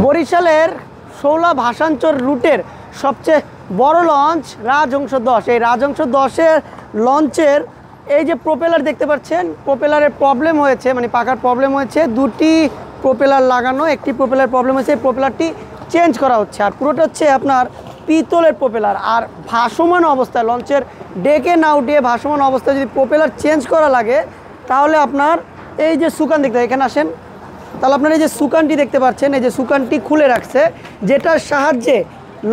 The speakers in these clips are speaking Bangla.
বরিশালের শৌলা ভাষাঞ্চর রুটের সবচেয়ে বড় লঞ্চ রাজহংস 10। এই রাজহংস 10-এর লঞ্চের এই যে প্রোপেলার দেখতে পাচ্ছেন, প্রোপেলারের প্রবলেম হয়েছে, মানে পাকার প্রবলেম হয়েছে। দুটি প্রোপেলার লাগানো, একটি প্রোপেলার প্রবলেম হয়েছে, এই প্রোপেলারটি চেঞ্জ করা হচ্ছে। আর পুরোটা হচ্ছে আপনার পিতলের প্রোপেলার। আর ভাসমান অবস্থায় লঞ্চের ডেকে না উঠিয়ে ভাসমান অবস্থায় যদি প্রোপেলার চেঞ্জ করা লাগে তাহলে আপনার এই যে সুকান দেখতে, এখানে আসেন, তাহলে আপনারা এই যে সুকানটি দেখতে পাচ্ছেন, এই যে সুকানটি খুলে রাখছে, যেটার সাহায্যে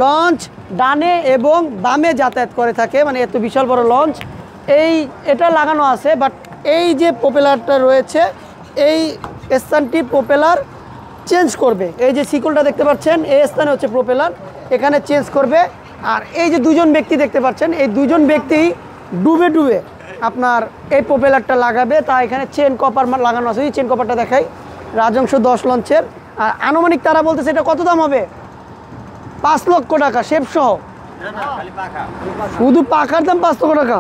লঞ্চ ডানে এবং বামে যাতায়াত করে থাকে। মানে এত বিশাল বড় লঞ্চ এটা লাগানো আছে, বাট এই যে প্রোপেলারটা রয়েছে এই স্থানটি প্রোপেলার চেঞ্জ করবে। এই যে শিকলটা দেখতে পাচ্ছেন, এই স্থানে হচ্ছে প্রোপেলার, এখানে চেঞ্জ করবে। আর এই যে দুজন ব্যক্তি দেখতে পাচ্ছেন, এই দুজন ব্যক্তি ডুবে ডুবে আপনার এই প্রোপেলারটা লাগাবে। তা এখানে চেন কপার লাগানো আছে, এই চেন কপারটা দেখাই, রাজহংস 10 লঞ্চের। আর আনুমানিক তারা বলতেছে এটা কত দাম হবে? 5 লক্ষ টাকা শেপ সহ। শুধু পাখার দাম 5 লক্ষ টাকা।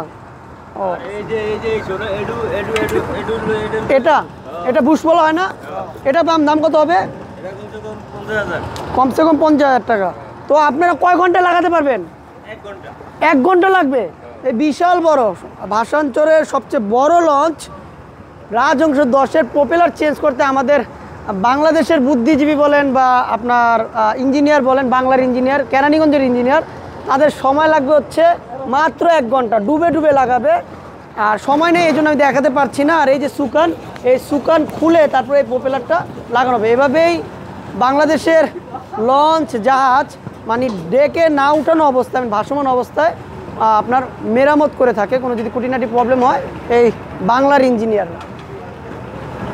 এটা বুশ বলা হয় না, এটা দাম কত হবে? কমসে কম 50,000 টাকা। তো আপনারা কয় ঘন্টা লাগাতে পারবেন? 1 ঘন্টা লাগবে। এই বিশাল বড় ভাষাঞ্চরের সবচেয়ে বড় লঞ্চ রাজহংস 10-এর প্রোপেলার চেঞ্জ করতে আমাদের বাংলাদেশের বুদ্ধিজীবী বলেন বা আপনার ইঞ্জিনিয়ার বলেন, বাংলার ইঞ্জিনিয়ার, কেরানীগঞ্জের ইঞ্জিনিয়ার, তাদের সময় লাগবে হচ্ছে মাত্র 1 ঘন্টা। ডুবে ডুবে লাগাবে, আর সময় নেই এই জন্য আমি দেখাতে পারছি না। আর এই যে সুকান, এই সুকান খুলে তারপরে এই প্রোপেলারটা লাগানো হবে। এভাবেই বাংলাদেশের লঞ্চ জাহাজ মানে ডেকে না উঠানো অবস্থায়, ভাসমান অবস্থায় আপনার মেরামত করে থাকে। কোনো যদি খুঁটিনাটি প্রবলেম হয় এই বাংলার ইঞ্জিনিয়াররা।